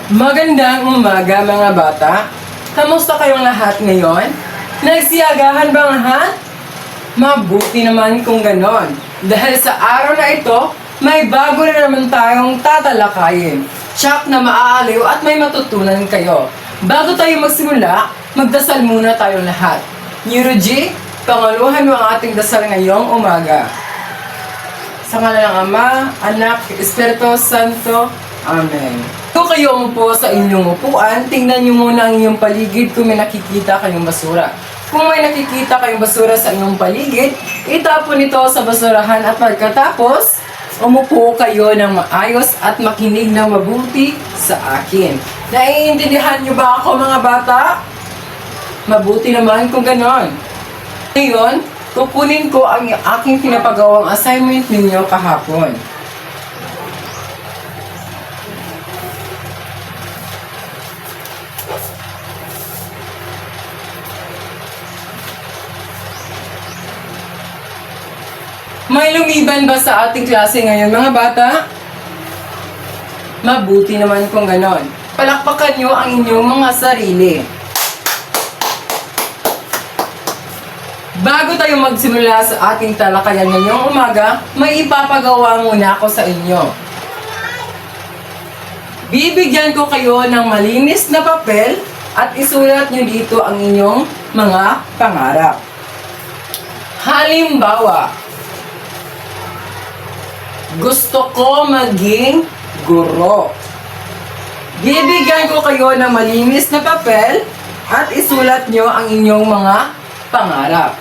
Magandang umaga mga bata. Kamusta kayong lahat ngayon? Nagsiyagahan ba ang lahat? Mabuti naman kung ganon. Dahil sa araw na ito, may bago na naman tayong tatalakayin. Tiyak na maaaliw at may matutunan kayo. Bago tayo magsimula, magdasal muna tayong lahat. Neurogy, pangaluhan mo ang ating dasal ngayong umaga. Sa ngala ng Ama, Anak, Espiritu Santo. Amen. Kung kayo umupo sa inyong upuan, tingnan niyo muna ang inyong paligid kung may nakikita kayong basura. Kung may nakikita kayong basura sa inyong paligid, itapon ito sa basurahan at pagkatapos, umupo kayo ng maayos at makinig ng mabuti sa akin. Naiintindihan niyo ba ako mga bata? Mabuti naman kung ganon. Ngayon, kukunin ko ang aking pinapagawang assignment ninyo kahapon. May lumiban ba sa ating klase ngayon mga bata? Mabuti naman kung ganon. Palakpakan nyo ang inyong mga sarili. Bago tayo magsimula sa ating talakayan ngayong umaga, may ipapagawa muna ako sa inyo. Bibigyan ko kayo ng malinis na papel at isulat nyo dito ang inyong mga pangarap. Halimbawa, gusto ko maging guro. Bibigyan ko kayo ng malinis na papel at isulat nyo ang inyong mga pangarap.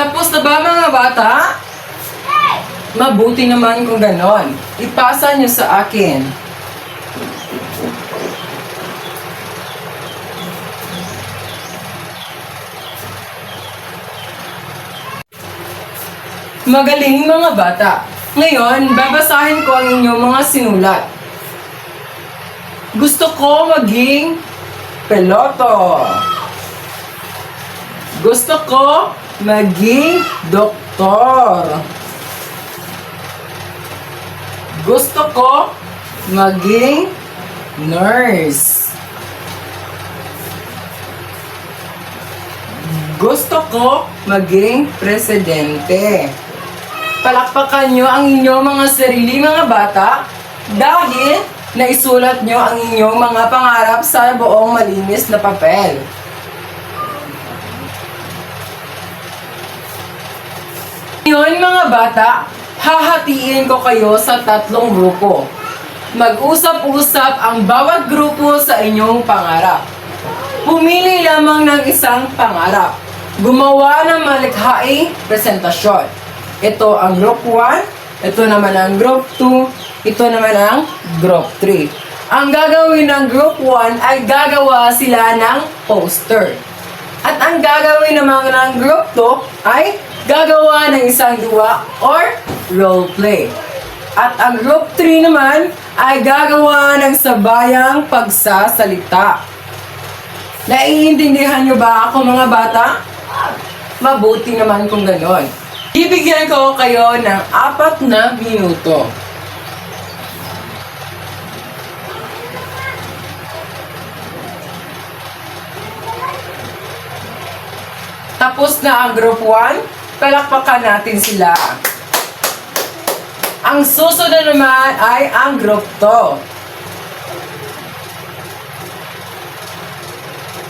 Tapos na ba mga bata? Mabuti naman kung ganon. Ipasa nyo sa akin. Magaling mga bata. Ngayon, babasahin ko ang inyong mga sinulat. Gusto ko maging piloto. Gusto ko maging doktor. Gusto ko maging nurse. Gusto ko maging presidente. Palakpakan nyo ang inyong mga sarili mga bata dahil naisulat nyo ang inyong mga pangarap sa buong malinis na papel. Ngayon mga bata, hahatiin ko kayo sa 3 grupo. Mag-usap-usap ang bawat grupo sa inyong pangarap. Pumili lamang ng isang pangarap. Gumawa ng malikhaing presentasyon. Ito ang group 1, ito naman ang group 2, ito naman ang group 3. Ang gagawin ng group 1 ay gagawa sila ng poster. At ang gagawin naman ng group 2 ay gagawa ng isang dua or role play. At ang group 3 naman ay gagawa ng sabayang pagsasalita. Naiintindihan nyo ba ako mga bata? Mabuti naman kung ganon. Bibigyan ko kayo ng 4 na minuto. Tapos na ang group 1, palakpakan natin sila. Ang susunod naman ay ang group 2.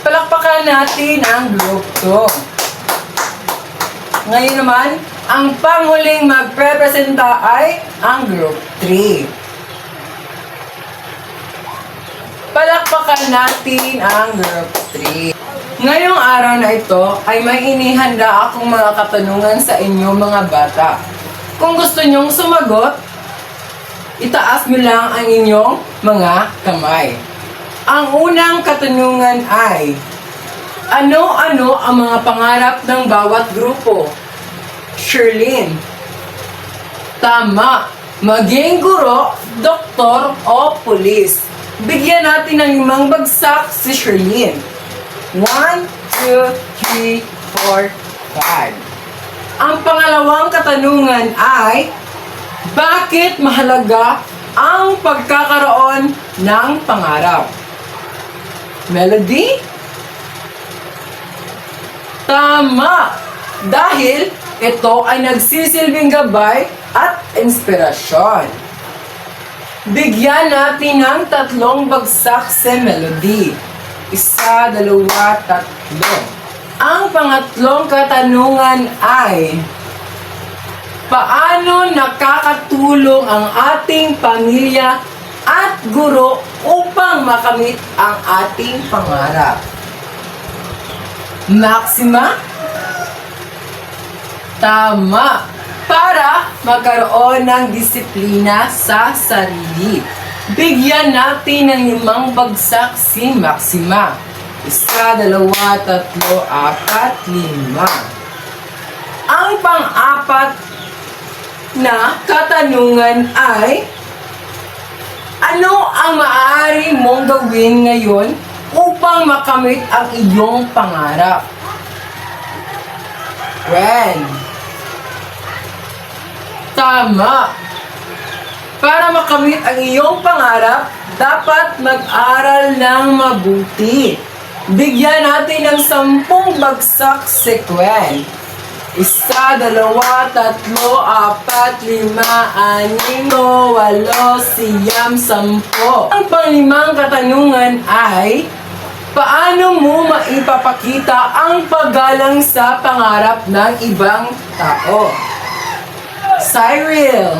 Palakpakan natin ang group 2. Ngayon naman, ang panghuling magprepresenta ay ang group 3. Palakpakan natin ang group 3. Ngayong araw na ito ay may inihanda akong mga katanungan sa inyo mga bata. Kung gusto nyong sumagot, itaas nyo lang ang inyong mga kamay. Ang unang katanungan ay, Ano-ano ang mga pangarap ng bawat grupo? Sherlyn. Tama. Maging guro, doktor, o pulis. Bigyan natin ng 5 bagsak si Sherlyn. 1, 2, 3, 4, 5. Ang pangalawang katanungan ay, bakit mahalaga ang pagkakaroon ng pangarap? Melody? Tama! Dahil ito ay nagsisilbing gabay at inspirasyon. Bigyan natin ng 3 bagsak si Melody. 1, 2, 3. Ang pangatlong katanungan ay, paano nakakatulong ang ating pamilya at guro upang makamit ang ating pangarap? Maxima? Tama! Para magkaroon ng disiplina sa sarili. Bigyan natin ng 5 bagsak si Maxima. 1, 2, 3, 4, 5. Ang pang-apat na katanungan ay, ano ang maaari mong gawin ngayon upang makamit ang iyong pangarap? When? Tama! Para makamit ang iyong pangarap, dapat mag-aral ng mabuti. Bigyan natin ng 10 bagsak si Gwen. 1, 2, 3, 4, 5, 6, 8, 9, 10. Ang pang-5 katanungan ay, paano mo maipapakita ang paggalang sa pangarap ng ibang tao? Cyril.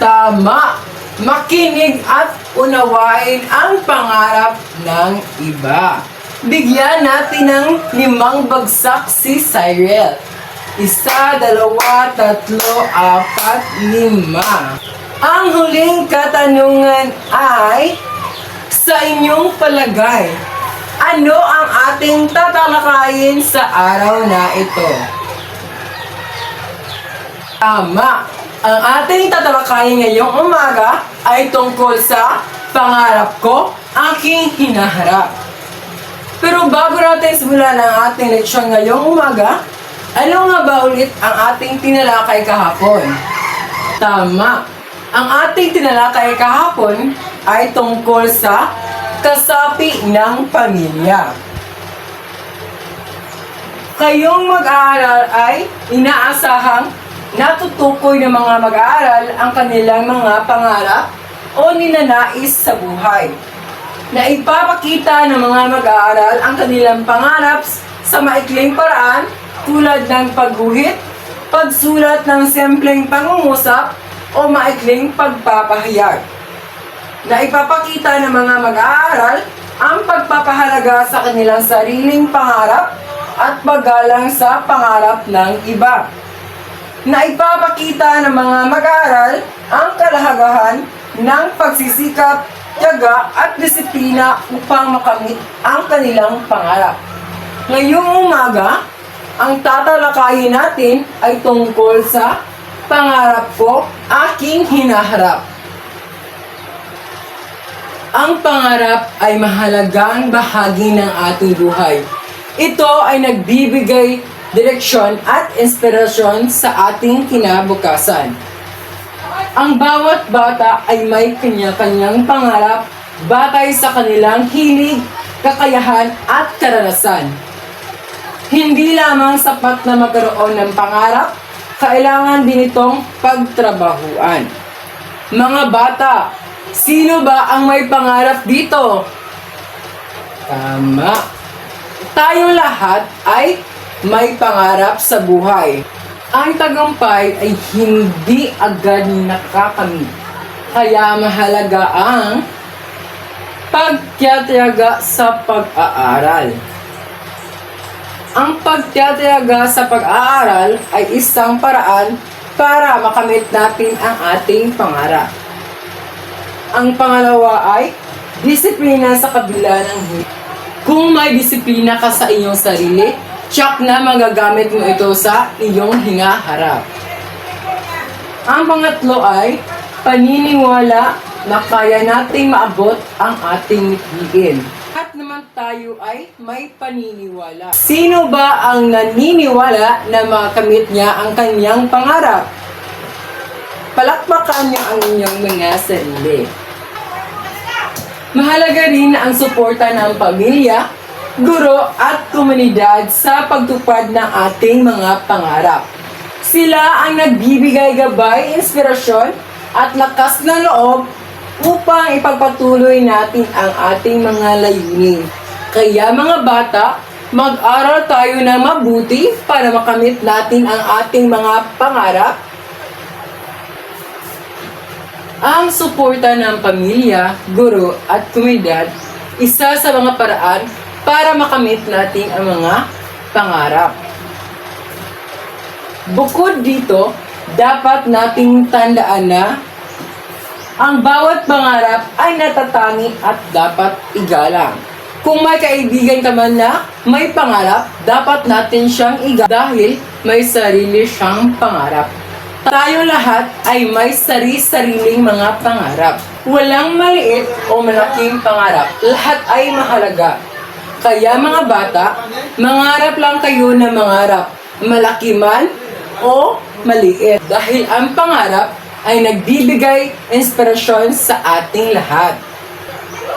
Tama. Makinig at unawain ang pangarap ng iba. Bigyan natin ng 5 bagsak si Cyril. 1, 2, 3, 4, 5. Ang huling katanungan ay, sa inyong palagay, ano ang ating tatalakayin sa araw na ito? Tama! Ang ating tatalakayin ngayong umaga ay tungkol sa pangarap ko, aking hinaharap. Pero bago natin simulan ang ating leksyon ngayong umaga, ano nga ba ulit ang ating tinalakay kahapon? Tama! Ang ating tinalakay kahapon ay tungkol sa kasapi ng pamilya. Kayong mag-aaral ay inaasahang natutukoy ng mga mag-aaral ang kanilang mga pangarap o ninanais sa buhay. Na ipapakita ng mga mag-aaral ang kanilang pangarap sa maikling paraan tulad ng pagguhit, pagsulat ng simpleng pangungusap o maikling pagpapahayag. Na ipapakita ng mga mag-aaral ang pagpapahalaga sa kanilang sariling pangarap at paggalang sa pangarap ng iba. Na ipapakita ng mga mag-aaral ang kalahagahan ng pagsisikap, tiyaga at disiplina upang makamit ang kanilang pangarap. Ngayong umaga, ang tatalakayin natin ay tungkol sa pangarap ko, aking hinaharap. Ang pangarap ay mahalagang bahagi ng ating buhay. Ito ay nagbibigay direksyon at inspirasyon sa ating kinabukasan. Ang bawat bata ay may kanya-kanyang pangarap batay sa kanilang hilig, kakayahan at karanasan. Hindi lamang sapat na magkaroon ng pangarap, kailangan din itong pagtrabahuan. Mga bata, sino ba ang may pangarap dito? Tama. Tayong lahat ay may pangarap sa buhay. Ang tagumpay ay hindi agad nakakamit. Kaya mahalaga ang pagtitiyaga sa pag-aaral. Ang pagtitiyaga sa pag-aaral ay isang paraan para makamit natin ang ating pangarap. Ang pangalawa ay disiplina sa kabila ng hirap. Kung may disiplina ka sa iyong sarili, tiyak na magagamit mo ito sa iyong hinaharap. Ang pangatlo ay paniniwala na kaya nating maabot ang ating mithiin. At naman tayo ay may paniniwala. Sino ba ang naniniwala na makamit niya ang kanyang pangarap? Palakpakan niyo ang inyong mga sarili. Mahalaga rin ang suporta ng pamilya, guro at komunidad sa pagtupad ng ating mga pangarap. Sila ang nagbibigay gabay, inspirasyon at lakas ng loob upang ipagpatuloy natin ang ating mga layunin. Kaya mga bata, mag-aral tayo ng mabuti para makamit natin ang ating mga pangarap. Ang suporta ng pamilya, guro at komunidad, isa sa mga paraan para makamit natin ang mga pangarap. Bukod dito, dapat nating tandaan na ang bawat pangarap ay natatangi at dapat igalang. Kung may kaibigan ka man na may pangarap, dapat natin siyang igalang dahil may sarili siyang pangarap. Tayo lahat ay may sari-sariling mga pangarap. Walang maliit o malaking pangarap. Lahat ay mahalaga. Kaya mga bata, mangarap lang kayo na mangarap. Malaki man o maliit. Dahil ang pangarap ay nagbibigay inspirasyon sa ating lahat.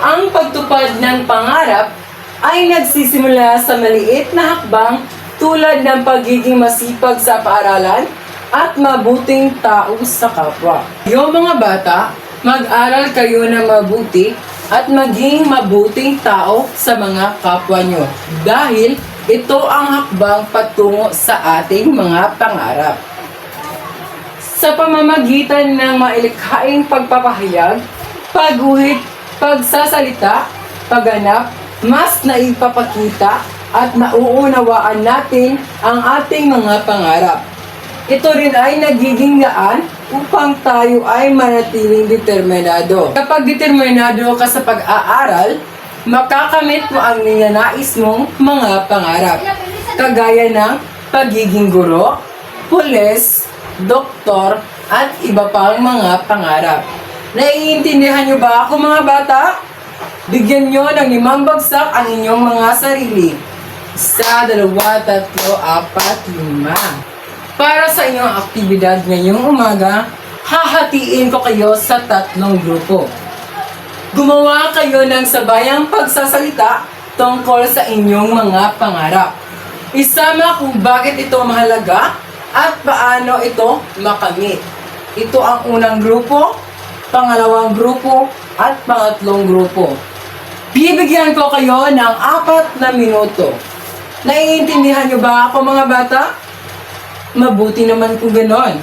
Ang pagtupad ng pangarap ay nagsisimula sa maliit na hakbang tulad ng pagiging masipag sa paaralan at mabuting tao sa kapwa. Yo mga bata, mag-aral kayo ng mabuti at maging mabuting tao sa mga kapwa nyo dahil ito ang hakbang patungo sa ating mga pangarap. Sa pamamagitan ng mailikhaing pagpapahayag, pagguhit, pagsasalita, pagganap, mas naipapakita at nauunawaan natin ang ating mga pangarap. Ito rin ay nagiging daan upang tayo ay manatiling determinado. Kapag determinado ka sa pag-aaral, makakamit mo ang ninanais mong mga pangarap. Kagaya ng pagiging guro, pulis, doktor, at iba pang mga pangarap. Naiintindihan niyo ba ako mga bata? Bigyan niyo ng 5 bagsak ang inyong mga sarili. 1, 2, 3, 4, 5. Para sa inyong aktibidad ngayong umaga, hahatiin ko kayo sa 3 grupo. Gumawa kayo ng sabayang pagsasalita tungkol sa inyong mga pangarap. Isama kung bakit ito mahalaga at paano ito makamit. Ito ang unang grupo, pangalawang grupo, at pangatlong grupo. Bibigyan ko kayo ng 4 na minuto. Naiintindihan niyo ba ako mga bata? Mabuti naman kung ganon.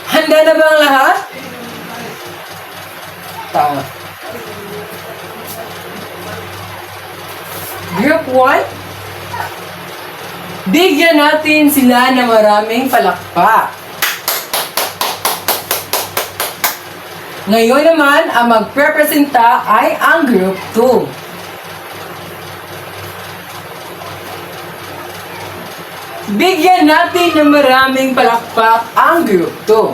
Handa na ba ang lahat? Tama. Group 1. Bigyan natin sila ng maraming palakpak. Ngayon naman, ang magprepresenta ay ang Group 2. Bigyan natin ng maraming palakpak ang Group 2.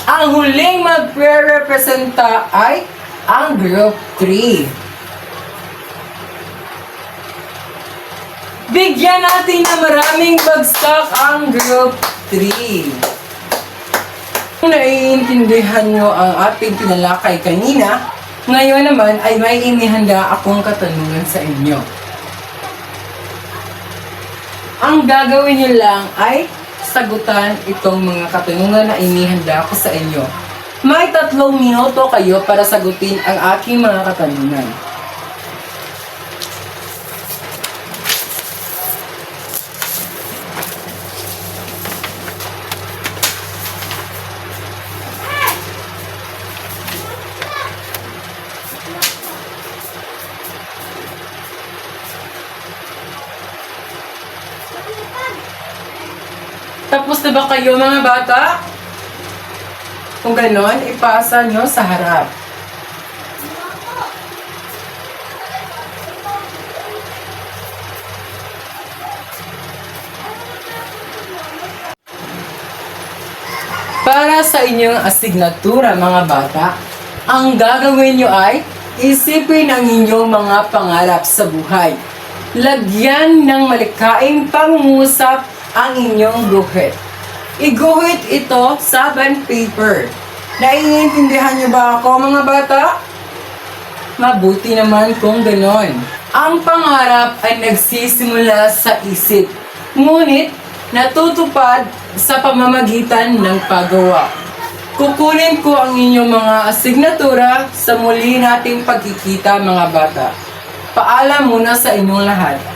Ang huling magre-representa ay ang Group 3. Bigyan natin ng maraming bagsak ang Group 3. Kung naiintindihan nyo ang ating pinalakay kanina, ngayon naman ay may inihanda akong katanungan sa inyo. Ang gagawin nyo lang ay sagutan itong mga katanungan na inihanda ko sa inyo. May 3 minuto kayo para sagutin ang aking mga katanungan. Tapos na ba kayo mga bata? Kung ganon, ipasa nyo sa harap. Para sa inyong asignatura mga bata, ang gagawin nyo ay isipin ang inyong mga pangarap sa buhay. Lagyan ng malikaing pangungusap ang inyong guhit. Iguhit ito sa bond paper. Naiintindihan niyo ba ako mga bata? Mabuti naman kung ganon. Ang pangarap ay nagsisimula sa isip, ngunit natutupad sa pamamagitan ng paggawa. Kukunin ko ang inyong mga asignatura sa muli nating pagkikita mga bata. Paalam muna sa inyong lahat.